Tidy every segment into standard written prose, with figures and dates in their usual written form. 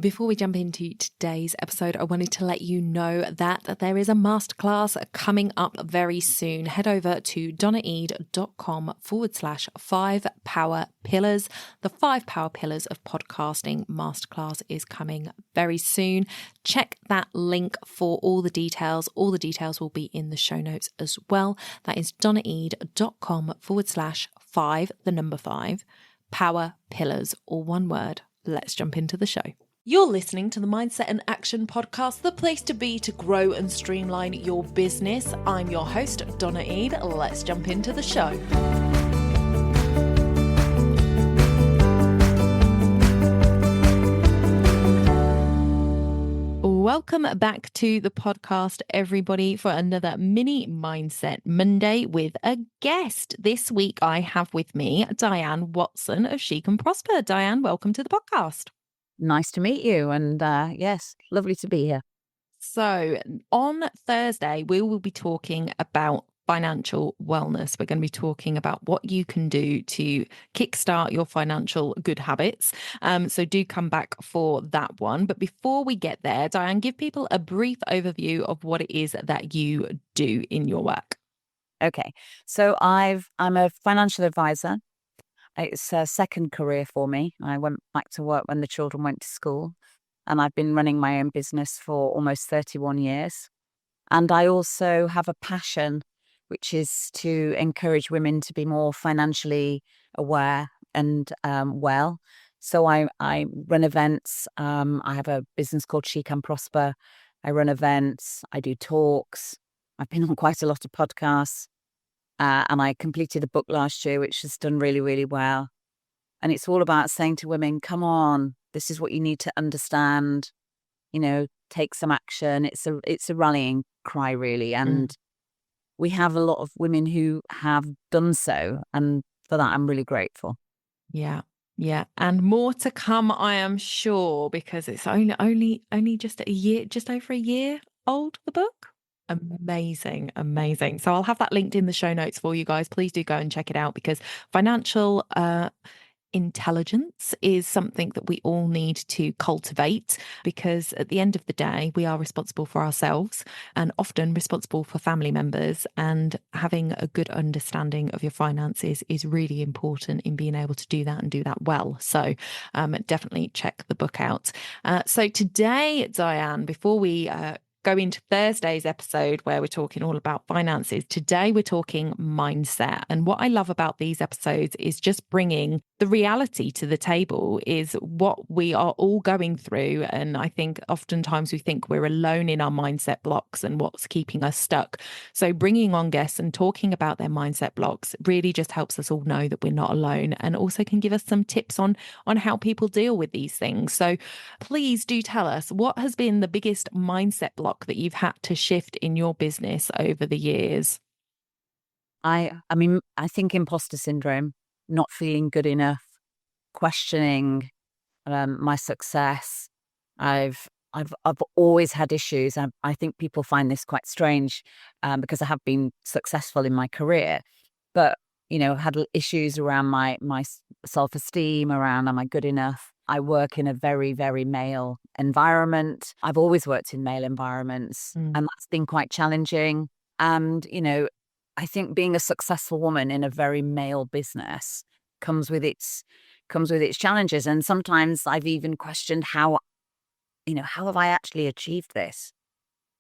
Before we jump into today's episode, I wanted to let you know that there is a masterclass coming up very soon. Head over to donnaeade.com/5 power pillars. The 5 power pillars of podcasting masterclass is coming very soon. Check that link for all the details. All the details will be in the show notes as well. That is donnaeade.com/5, the number 5, power pillars, all one word. Let's jump into the show. You're listening to the Mindset and Action Podcast, the place to be to grow and streamline your business. I'm your host, Donna Eade. Let's jump into the show. Welcome back to the podcast, everybody, for another mini Mindset Monday with a guest. This week I have with me Diane Watson of She Can Prosper. Diane, welcome to the podcast. Nice to meet you. And yes, lovely to be here. So on Thursday, we will be talking about financial wellness. We're going to be talking about what you can do to kickstart your financial good habits. So do come back for that one. But before we get there, Diane, give people a brief overview of what it is that you do in your work. Okay. So I'm a financial advisor. It's a second career for me. I went back to work when the children went to school, and I've been running my own business for almost 31 years. And I also have a passion, which is to encourage women to be more financially aware and well. So I run events. I have a business called She Can Prosper. I run events. I do talks. I've been on quite a lot of podcasts. And I completed a book last year, which has done really, really well. And it's all about saying to women, come on, this is what you need to understand, take some action. It's a rallying cry, really. And we have a lot of women who have done so. And for that, I'm really grateful. Yeah. And more to come, I am sure, because it's only just over a year old, the book. Amazing. So I'll have that linked in the show notes for you guys. Please do go and check it out, because financial intelligence is something that we all need to cultivate, because at the end of the day, we are responsible for ourselves and often responsible for family members, and having a good understanding of your finances is really important in being able to do that and do that well. So definitely check the book out. So today, Diane, before we go into Thursday's episode where we're talking all about finances, today we're talking mindset. And what I love about these episodes is just bringing the reality to the table, is what we are all going through. And I think oftentimes we think we're alone in our mindset blocks and what's keeping us stuck. So bringing on guests and talking about their mindset blocks really just helps us all know that we're not alone, and also can give us some tips on how people deal with these things. So please do tell us, what has been the biggest mindset block that you've had to shift in your business over the years? I think imposter syndrome, not feeling good enough, questioning my success. I've always had issues. I think people find this quite strange because I have been successful in my career, but had issues around my self-esteem, around am I good enough? I work in a very, very male environment. I've always worked in male environments, and that's been quite challenging. And, I think being a successful woman in a very male business comes with its challenges. And sometimes I've even questioned how have I actually achieved this?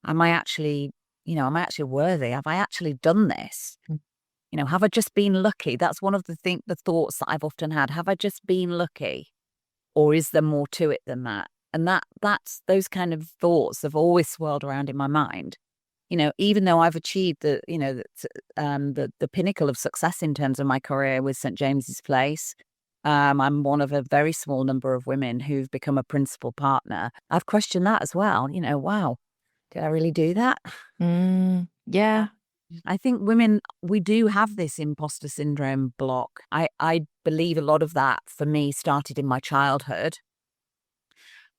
Am I actually worthy? Have I actually done this? Have I just been lucky? That's one of the thoughts that I've often had. Have I just been lucky? Or is there more to it than that? And that's those kind of thoughts have always swirled around in my mind. Even though I've achieved the pinnacle of success in terms of my career with St. James's Place, I'm one of a very small number of women who've become a principal partner. I've questioned that as well. Wow, did I really do that? Yeah. I think women, we do have this imposter syndrome block. I believe a lot of that for me started in my childhood.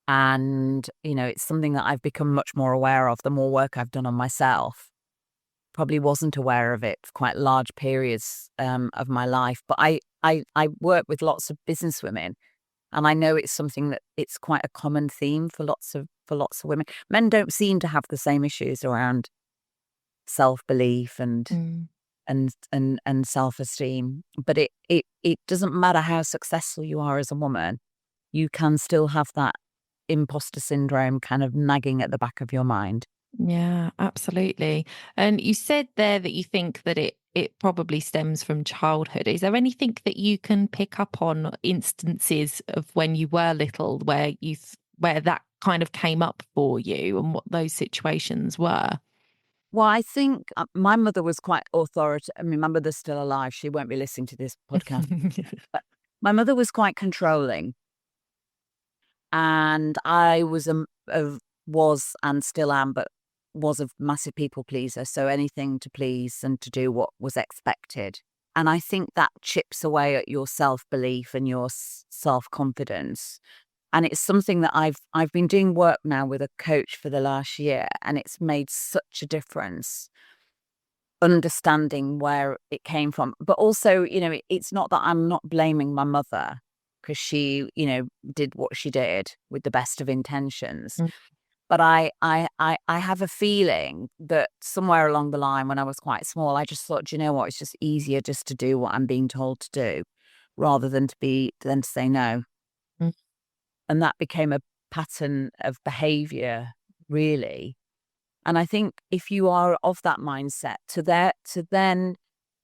And, it's something that I've become much more aware of the more work I've done on myself. Probably wasn't aware of it for quite large periods of my life. But I work with lots of businesswomen, And I know it's something that it's quite a common theme for lots of women. Men don't seem to have the same issues around self-belief Mm. and self-esteem. But it doesn't matter how successful you are as a woman, you can still have that imposter syndrome kind of nagging at the back of your mind. Yeah, absolutely. And you said there that you think that it probably stems from childhood. Is there anything that you can pick up on instances of when you were little where where that kind of came up for you and what those situations were? Well, I think my mother was quite authoritative. I mean, my mother's still alive. She won't be listening to this podcast. But my mother was quite controlling. And I was and still am, but was a massive people pleaser. So anything to please and to do what was expected. And I think that chips away at your self-belief and your self-confidence. And it's something that I've been doing work now with a coach for the last year, and it's made such a difference understanding where it came from. But also, it's not that I'm not blaming my mother, because she, did what she did with the best of intentions. Mm. But I have a feeling that somewhere along the line when I was quite small, I just thought, "Do you know what? It's just easier just to do what I'm being told to do rather than to say no." Mm. And that became a pattern of behavior, really. And I think if you are of that mindset, to then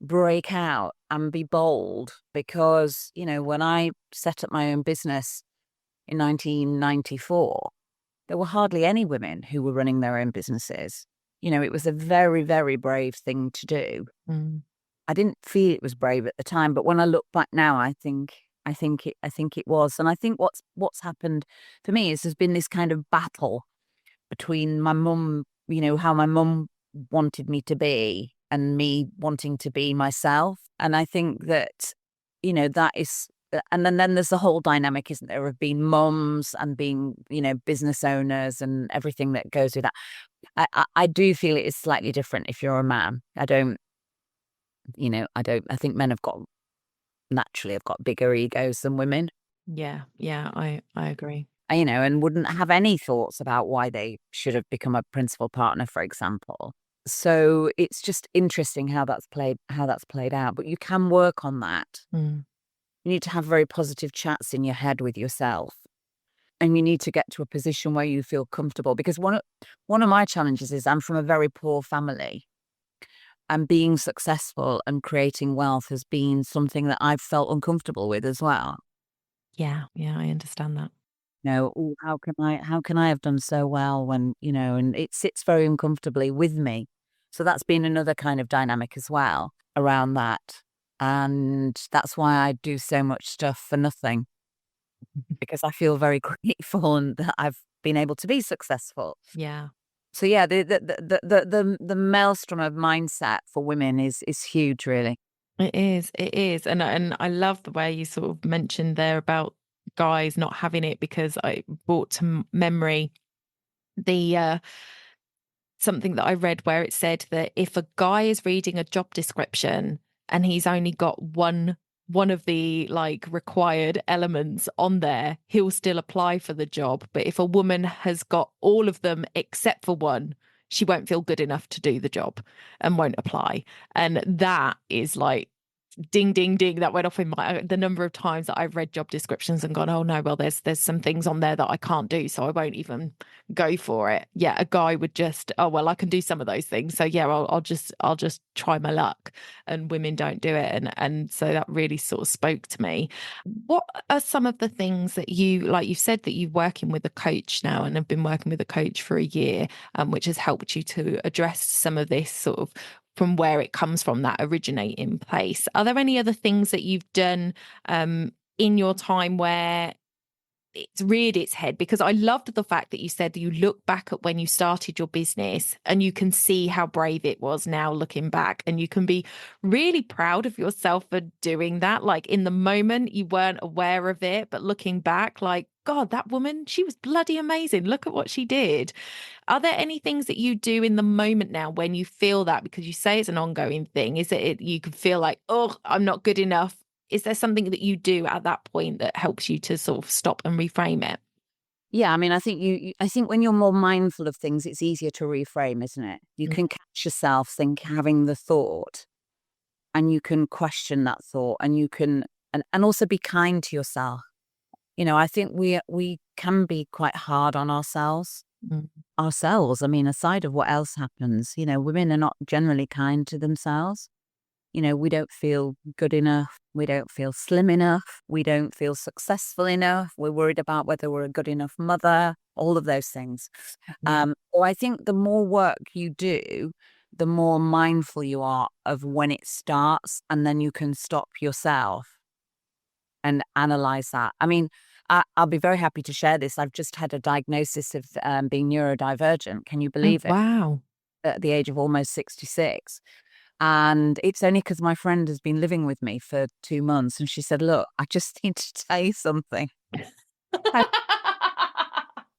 break out and be bold, because, when I set up my own business in 1994, there were hardly any women who were running their own businesses. It was a very, very brave thing to do. Mm. I didn't feel it was brave at the time, but when I look back now, I think it was. And I think what's happened for me is there's been this kind of battle between my mum, how my mum wanted me to be and me wanting to be myself. And I think that, that is, and then there's the whole dynamic, isn't there, of being mums and being, business owners and everything that goes with that. I do feel it is slightly different if you're a man. I think men have got naturally have got bigger egos than women. Yeah, yeah, I agree. And wouldn't have any thoughts about why they should have become a principal partner, for example. So it's just interesting how that's played out. But you can work on that. Mm. You need to have very positive chats in your head with yourself. And you need to get to a position where you feel comfortable. Because one of my challenges is I'm from a very poor family. And being successful and creating wealth has been something that I've felt uncomfortable with as well. Yeah, yeah, I understand that. "Oh, how can I have done so well when," and it sits very uncomfortably with me. So that's been another kind of dynamic as well around that. And that's why I do so much stuff for nothing, because I feel very grateful and that I've been able to be successful. Yeah. So yeah, the maelstrom of mindset for women is huge, really. It is, it is. And I love the way you sort of mentioned there about guys not having it, because I brought to memory the something that I read where it said that if a guy is reading a job description and he's only got one of the like required elements on there, he'll still apply for the job. But if a woman has got all of them except for one, she won't feel good enough to do the job and won't apply. And that is like ding ding ding, that went off in my the number of times that I've read job descriptions and gone, oh no, well there's some things on there that I can't do, so I won't even go for it. Yeah, a guy would just, oh well, I can do some of those things, so yeah, I'll just try my luck. And women don't do it, and so that really sort of spoke to me. What are some of the things that you, like you said that you're working with a coach now and have been working with a coach for a year, which has helped you to address some of this sort of from where it comes from, that originating place. Are there any other things that you've done in your time where it's reared its head? Because I loved the fact that you said that you look back at when you started your business and you can see how brave it was now looking back, and you can be really proud of yourself for doing that. Like in the moment you weren't aware of it, but looking back, like, God, that woman, she was bloody amazing. Look at what she did. Are there any things that you do in the moment now when you feel that, because you say it's an ongoing thing, is it you can feel like, oh, I'm not good enough? is there something that you do at that point that helps you to sort of stop and reframe it? Yeah, I mean, I think when you're more mindful of things, it's easier to reframe, isn't it? You Mm, can catch yourself having the thought, and you can question that thought, and you can and also be kind to yourself. I think we can be quite hard on ourselves. mm, I mean, aside of what else happens, women are not generally kind to themselves. We don't feel good enough. We don't feel slim enough. We don't feel successful enough. We're worried about whether we're a good enough mother, all of those things. yeah, Or I think the more work you do, the more mindful you are of when it starts, and then you can stop yourself and analyze that. I mean, I'll be very happy to share this. I've just had a diagnosis of being neurodivergent. Can you oh believe it? wow. At the age of almost 66. And it's only because my friend has been living with me for 2 months, and she said, "Look, I just need to tell you something. I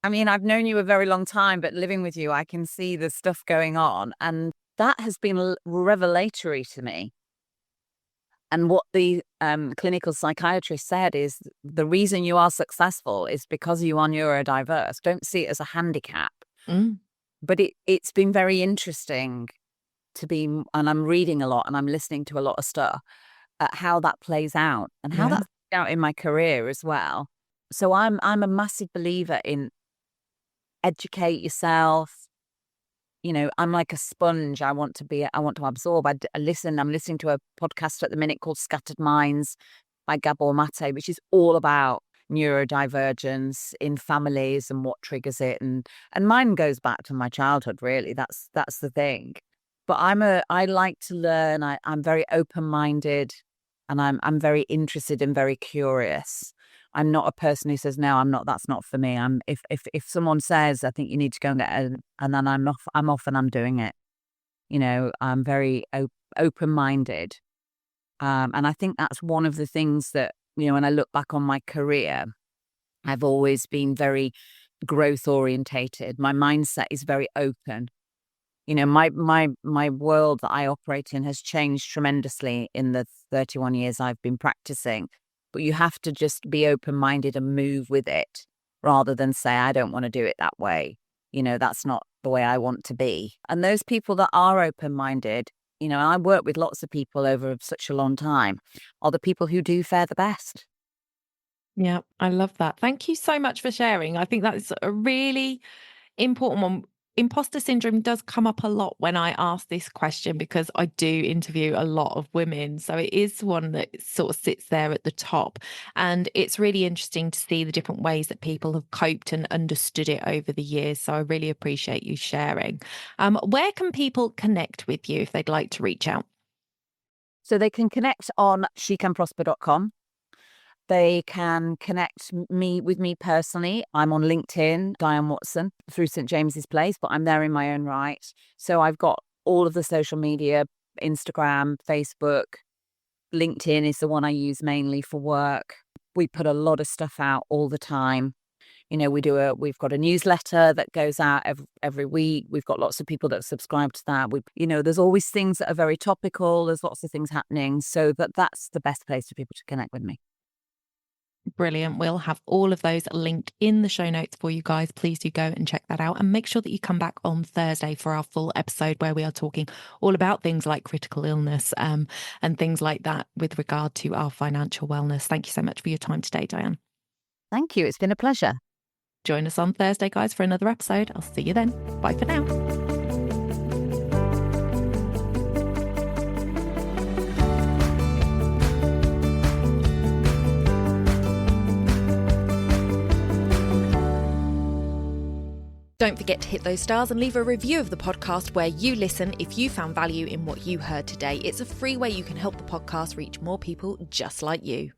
I mean, I've known you a very long time, but living with you, I can see the stuff going on." And that has been revelatory to me. And what the clinical psychiatrist said is the reason you are successful is because you are neurodiverse. Don't see it as a handicap. Mm, But it's been very interesting and I'm reading a lot and I'm listening to a lot of stuff at how that plays out and how yeah, that's played out in my career as well. So I'm a massive believer in educate yourself. I'm like a sponge. I want to absorb. I'm listening to a podcast at the minute called Scattered Minds by Gabor Mate, which is all about neurodivergence in families and what triggers it. And mine goes back to my childhood, really. That's the thing. But I like to learn. I'm very open-minded, and I'm very interested and very curious. I'm not a person who says, "No, I'm not, that's not for me." If someone says, "I think you need to go and get and then I'm off and I'm doing it." I'm very open-minded. And I think that's one of the things that, when I look back on my career, I've always been very growth orientated. My mindset is very open. My world that I operate in has changed tremendously in the 31 years I've been practicing. But you have to just be open-minded and move with it rather than say, "I don't want to do it that way. That's not the way I want to be." And those people that are open-minded, and I work with lots of people over such a long time, are the people who do fare the best. yeah, I love that. Thank you so much for sharing. I think that's a really important one. Imposter syndrome does come up a lot when I ask this question because I do interview a lot of women. So it is one that sort of sits there at the top. And it's really interesting to see the different ways that people have coped and understood it over the years. So I really appreciate you sharing. Where can people connect with you if they'd like to reach out? So they can connect on shecanprosper.com. They can connect with me personally. I'm on LinkedIn, Diane Watson, through St. James's Place, but I'm there in my own right. So I've got all of the social media, Instagram, Facebook. LinkedIn is the one I use mainly for work. We put a lot of stuff out all the time. We've got a newsletter that goes out every week. We've got lots of people that subscribe to that. There's always things that are very topical. There's lots of things happening. So that's the best place for people to connect with me. Brilliant. We'll have all of those linked in the show notes for you guys. Please do go and check that out and make sure that you come back on Thursday for our full episode where we are talking all about things like critical illness and things like that with regard to our financial wellness. Thank you so much for your time today, Diane. Thank you. It's been a pleasure. Join us on Thursday, guys, for another episode. I'll see you then. Bye for now. Don't forget to hit those stars and leave a review of the podcast where you listen if you found value in what you heard today. It's a free way you can help the podcast reach more people just like you.